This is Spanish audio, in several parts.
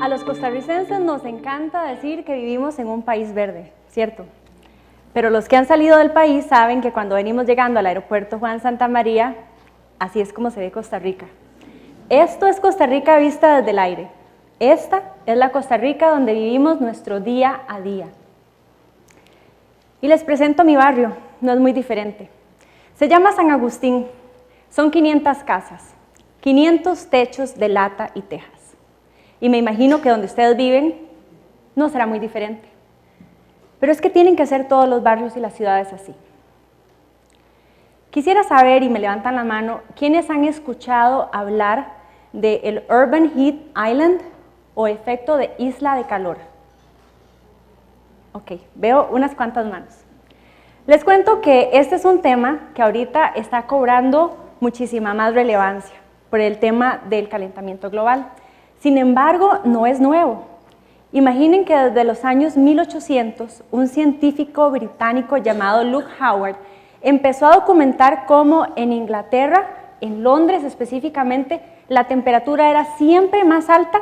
A los costarricenses nos encanta decir que vivimos en un país verde, ¿cierto? Pero los que han salido del país saben que cuando venimos llegando al aeropuerto Juan Santamaría, así es como se ve Costa Rica. Esto es Costa Rica vista desde el aire. Esta es la Costa Rica donde vivimos nuestro día a día. Y les presento mi barrio, no es muy diferente. Se llama San Agustín, son 500 casas, 500 techos de lata y tejas. Y me imagino que donde ustedes viven no será muy diferente. Pero es que tienen que ser todos los barrios y las ciudades así. Quisiera saber, y me levantan la mano, ¿quiénes han escuchado hablar del Urban Heat Island o efecto de isla de calor? Ok, veo unas cuantas manos. Les cuento que este es un tema que ahorita está cobrando muchísima más relevancia por el tema del calentamiento global. Sin embargo, no es nuevo. Imaginen que desde los años 1800, un científico británico llamado Luke Howard empezó a documentar cómo en Inglaterra, en Londres específicamente, la temperatura era siempre más alta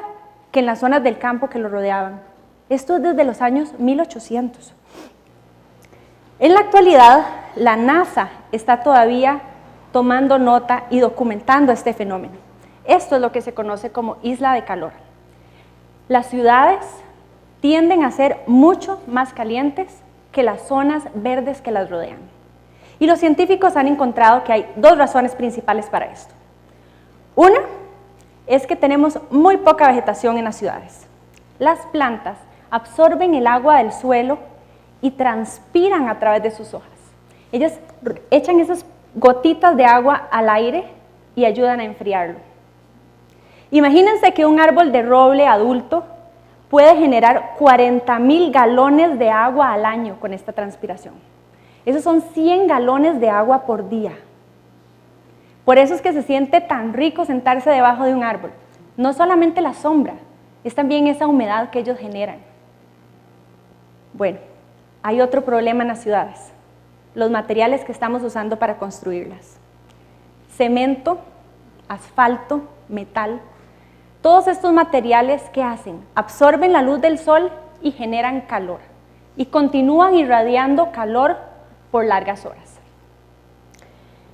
que en las zonas del campo que lo rodeaban. Esto es desde los años 1800. En la actualidad, la NASA está todavía tomando nota y documentando este fenómeno. Esto es lo que se conoce como isla de calor. Las ciudades tienden a ser mucho más calientes que las zonas verdes que las rodean. Y los científicos han encontrado que hay dos razones principales para esto. Una es que tenemos muy poca vegetación en las ciudades. Las plantas absorben el agua del suelo y transpiran a través de sus hojas. Ellas echan esas gotitas de agua al aire y ayudan a enfriarlo. Imagínense que un árbol de roble adulto puede generar 40,000 galones de agua al año con esta transpiración. Esos son 100 galones de agua por día. Por eso es que se siente tan rico sentarse debajo de un árbol. No solamente la sombra, es también esa humedad que ellos generan. Bueno, hay otro problema en las ciudades, los materiales que estamos usando para construirlas. Cemento, asfalto, metal. Todos estos materiales, ¿qué hacen? Absorben la luz del sol y generan calor. Y continúan irradiando calor por largas horas.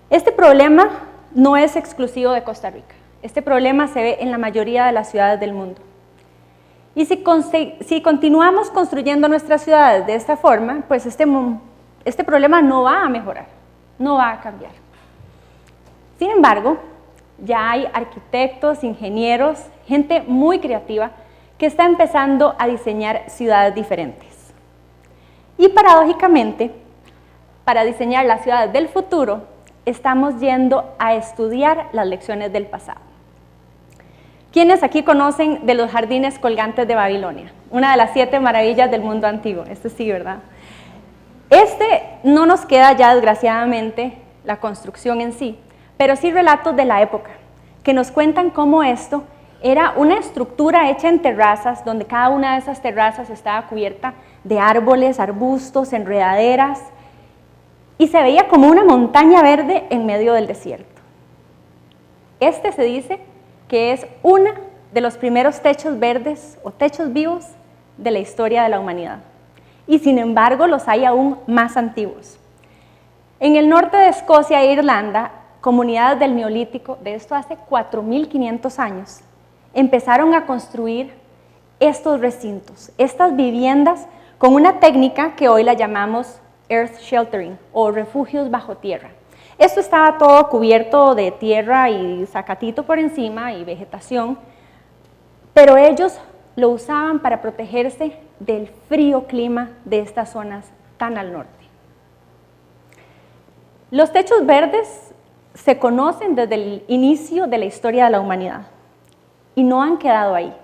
Este problema no es exclusivo de Costa Rica. Este problema se ve en la mayoría de las ciudades del mundo. Y si continuamos construyendo nuestras ciudades de esta forma, pues este problema no va a mejorar, no va a cambiar. Sin embargo, ya hay arquitectos, ingenieros, gente muy creativa que está empezando a diseñar ciudades diferentes. Y paradójicamente, para diseñar las ciudades del futuro, estamos yendo a estudiar las lecciones del pasado. ¿Quiénes aquí conocen de los jardines colgantes de Babilonia? Una de las 7 maravillas del mundo antiguo. Este sí, ¿verdad? No nos queda ya, desgraciadamente, la construcción en sí, pero sí relatos de la época, que nos cuentan cómo esto era una estructura hecha en terrazas, donde cada una de esas terrazas estaba cubierta de árboles, arbustos, enredaderas, y se veía como una montaña verde en medio del desierto. Se dice que es uno de los primeros techos verdes o techos vivos de la historia de la humanidad. Y sin embargo, los hay aún más antiguos. En el norte de Escocia e Irlanda, comunidades del Neolítico, de esto hace 4.500 años, empezaron a construir estos recintos, estas viviendas, con una técnica que hoy la llamamos earth sheltering o refugios bajo tierra. Esto estaba todo cubierto de tierra y zacatito por encima y vegetación, pero ellos lo usaban para protegerse del frío clima de estas zonas tan al norte. Los techos verdes se conocen desde el inicio de la historia de la humanidad y no han quedado ahí.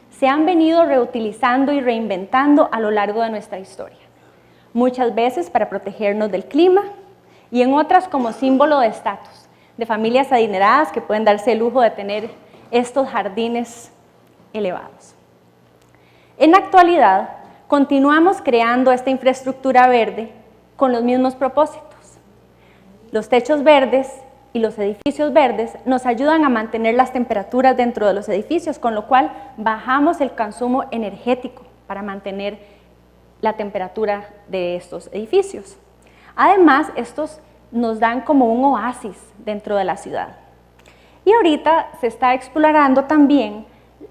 Se han venido reutilizando y reinventando a lo largo de nuestra historia. Muchas veces para protegernos del clima y en otras como símbolo de estatus, de familias adineradas que pueden darse el lujo de tener estos jardines elevados. En la actualidad, continuamos creando esta infraestructura verde con los mismos propósitos. Los techos verdes y los edificios verdes nos ayudan a mantener las temperaturas dentro de los edificios, con lo cual bajamos el consumo energético para mantener la temperatura de estos edificios. Además, estos nos dan como un oasis dentro de la ciudad. Y ahorita se está explorando también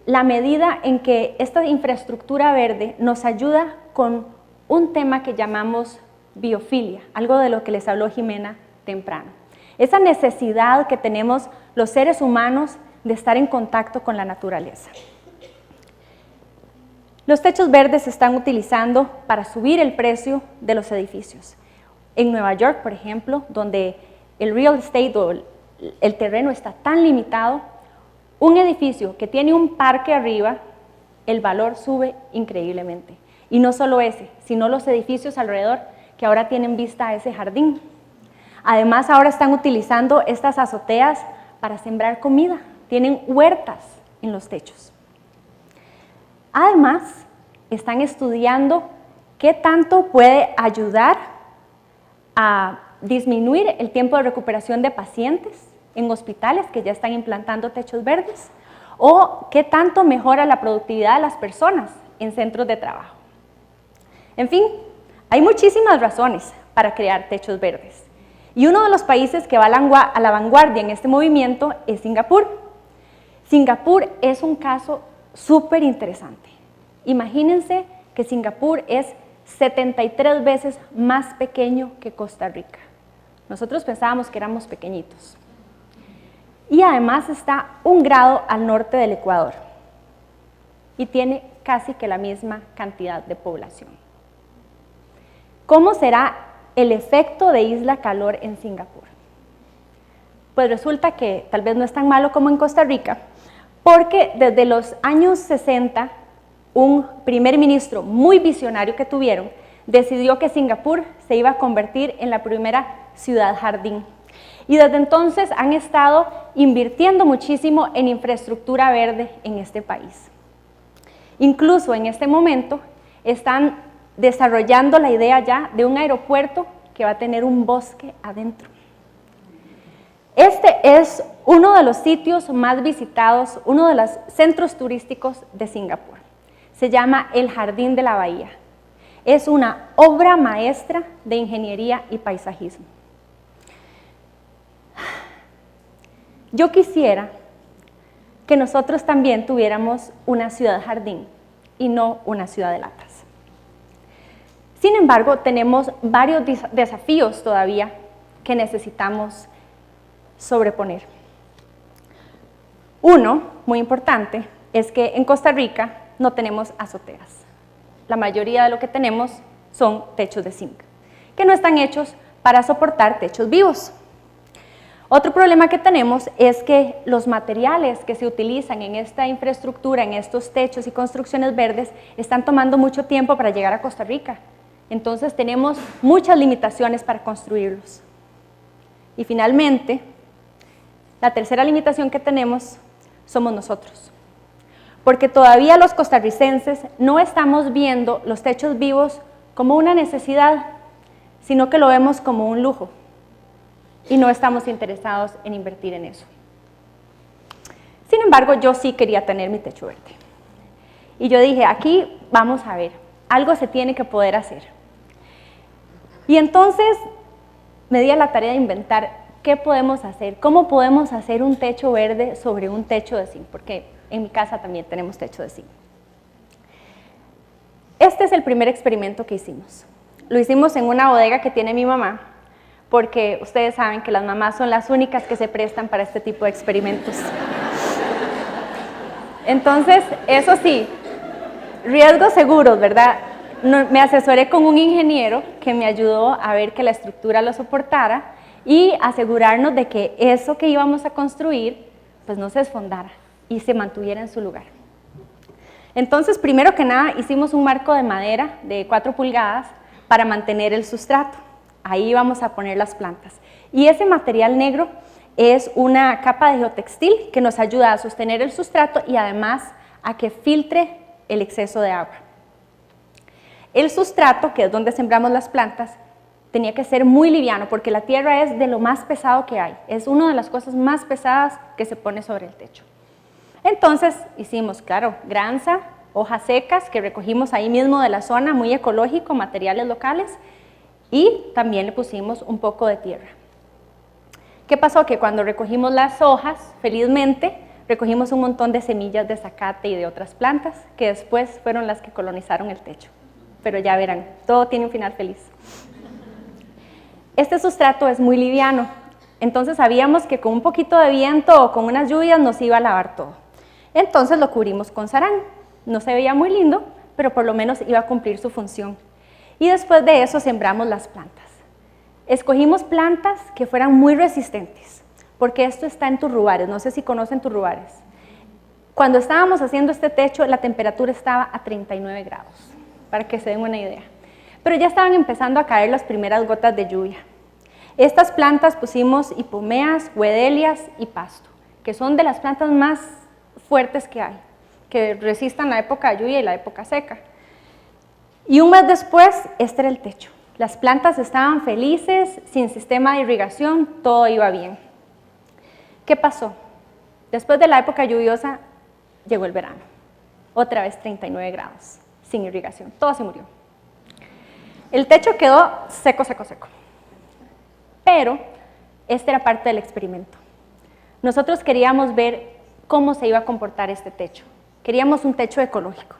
la medida en que esta infraestructura verde nos ayuda con un tema que llamamos biofilia, algo de lo que les habló Jimena temprano. Esa necesidad que tenemos los seres humanos de estar en contacto con la naturaleza. Los techos verdes se están utilizando para subir el precio de los edificios. En Nueva York, por ejemplo, donde el real estate o el terreno está tan limitado, un edificio que tiene un parque arriba, el valor sube increíblemente. Y no solo ese, sino los edificios alrededor que ahora tienen vista a ese jardín. Además, ahora están utilizando estas azoteas para sembrar comida. Tienen huertas en los techos. Además, están estudiando qué tanto puede ayudar a disminuir el tiempo de recuperación de pacientes en hospitales que ya están implantando techos verdes, o qué tanto mejora la productividad de las personas en centros de trabajo. En fin, hay muchísimas razones para crear techos verdes. Y uno de los países que va a la vanguardia en este movimiento es Singapur. Singapur es un caso súper interesante. Imagínense que Singapur es 73 veces más pequeño que Costa Rica. Nosotros pensábamos que éramos pequeñitos. Y además está 1 grado al norte del Ecuador. Y tiene casi que la misma cantidad de población. ¿Cómo será el efecto de isla calor en Singapur? Pues resulta que tal vez no es tan malo como en Costa Rica, porque desde los años 60, un primer ministro muy visionario que tuvieron, decidió que Singapur se iba a convertir en la primera ciudad jardín. Y desde entonces han estado invirtiendo muchísimo en infraestructura verde en este país. Incluso en este momento están desarrollando la idea ya de un aeropuerto que va a tener un bosque adentro. Este es uno de los sitios más visitados, uno de los centros turísticos de Singapur. Se llama el Jardín de la Bahía. Es una obra maestra de ingeniería y paisajismo. Yo quisiera que nosotros también tuviéramos una ciudad jardín y no una ciudad de latas. Sin embargo, tenemos varios desafíos todavía que necesitamos sobreponer. Uno, muy importante, es que en Costa Rica no tenemos azoteas. La mayoría de lo que tenemos son techos de zinc, que no están hechos para soportar techos vivos. Otro problema que tenemos es que los materiales que se utilizan en esta infraestructura, en estos techos y construcciones verdes, están tomando mucho tiempo para llegar a Costa Rica. Entonces tenemos muchas limitaciones para construirlos. Y finalmente, la tercera limitación que tenemos somos nosotros. Porque todavía los costarricenses no estamos viendo los techos vivos como una necesidad, sino que lo vemos como un lujo. Y no estamos interesados en invertir en eso. Sin embargo, yo sí quería tener mi techo verde. Y yo dije, aquí vamos a ver, algo se tiene que poder hacer. Y entonces me di a la tarea de inventar qué podemos hacer, cómo podemos hacer un techo verde sobre un techo de zinc, porque en mi casa también tenemos techo de zinc. Este es el primer experimento que hicimos. Lo hicimos en una bodega que tiene mi mamá, porque ustedes saben que las mamás son las únicas que se prestan para este tipo de experimentos. Entonces, eso sí, riesgos seguros, ¿verdad? Me asesoré con un ingeniero que me ayudó a ver que la estructura lo soportara y asegurarnos de que eso que íbamos a construir pues no se desfondara y se mantuviera en su lugar. Entonces, primero que nada, hicimos un marco de madera de 4 pulgadas para mantener el sustrato. Ahí vamos a poner las plantas. Y ese material negro es una capa de geotextil que nos ayuda a sostener el sustrato y además a que filtre el exceso de agua. El sustrato, que es donde sembramos las plantas, tenía que ser muy liviano porque la tierra es de lo más pesado que hay. Es una de las cosas más pesadas que se pone sobre el techo. Entonces hicimos, claro, granza, hojas secas que recogimos ahí mismo de la zona, muy ecológico, materiales locales, y también le pusimos un poco de tierra. ¿Qué pasó? Que cuando recogimos las hojas, felizmente, recogimos un montón de semillas de zacate y de otras plantas que después fueron las que colonizaron el techo. Pero ya verán, todo tiene un final feliz. Este sustrato es muy liviano, entonces sabíamos que con un poquito de viento o con unas lluvias nos iba a lavar todo. Entonces lo cubrimos con sarán. No se veía muy lindo, pero por lo menos iba a cumplir su función. Y después de eso sembramos las plantas. Escogimos plantas que fueran muy resistentes, porque esto está en turrubares, no sé si conocen turrubares. Cuando estábamos haciendo este techo, la temperatura estaba a 39 grados, para que se den una idea. Pero ya estaban empezando a caer las primeras gotas de lluvia. Estas plantas pusimos hipomeas, huedelias y pasto, que son de las plantas más fuertes que hay, que resistan la época de lluvia y la época seca. Y un mes después, este era el techo. Las plantas estaban felices, sin sistema de irrigación, todo iba bien. ¿Qué pasó? Después de la época lluviosa, llegó el verano. Otra vez 39 grados, sin irrigación, todo se murió. El techo quedó seco, seco, seco. Pero este era parte del experimento. Nosotros queríamos ver cómo se iba a comportar este techo. Queríamos un techo ecológico.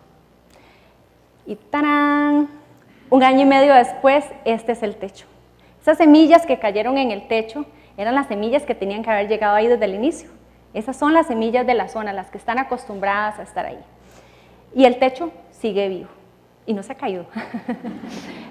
Y ¡tarán! 1 año y medio después, este es el techo. Esas semillas que cayeron en el techo eran las semillas que tenían que haber llegado ahí desde el inicio. Esas son las semillas de la zona, las que están acostumbradas a estar ahí. Y el techo sigue vivo y no se ha caído.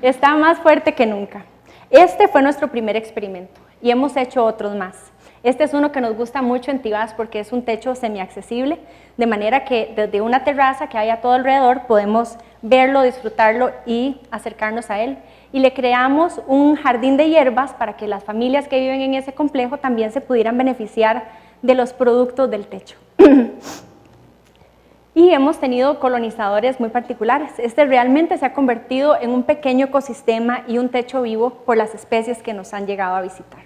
Está más fuerte que nunca. Este fue nuestro primer experimento y hemos hecho otros más. Este es uno que nos gusta mucho en Tibás porque es un techo semiaccesible, de manera que desde una terraza que hay a todo alrededor podemos verlo, disfrutarlo y acercarnos a él. Y le creamos un jardín de hierbas para que las familias que viven en ese complejo también se pudieran beneficiar de los productos del techo. Y hemos tenido colonizadores muy particulares. Este realmente se ha convertido en un pequeño ecosistema y un techo vivo por las especies que nos han llegado a visitar.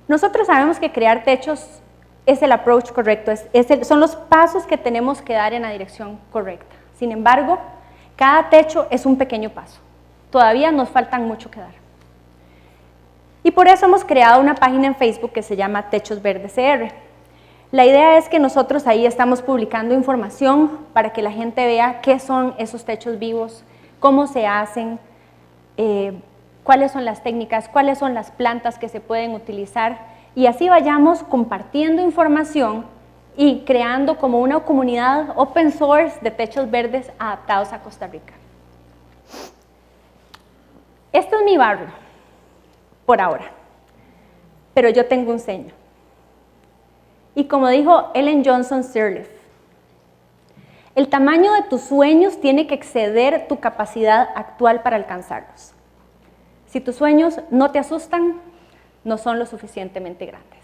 Nosotros sabemos que crear techos es el approach correcto, son los pasos que tenemos que dar en la dirección correcta. Sin embargo, cada techo es un pequeño paso. Todavía nos faltan mucho que dar. Y por eso hemos creado una página en Facebook que se llama Techos Verdes CR. La idea es que nosotros ahí estamos publicando información para que la gente vea qué son esos techos vivos, cómo se hacen, cuáles son las técnicas, cuáles son las plantas que se pueden utilizar y así vayamos compartiendo información y creando como una comunidad open source de techos verdes adaptados a Costa Rica. Este es mi barrio, por ahora, pero yo tengo un sueño. Y como dijo Ellen Johnson Sirleaf, el tamaño de tus sueños tiene que exceder tu capacidad actual para alcanzarlos. Si tus sueños no te asustan, no son lo suficientemente grandes.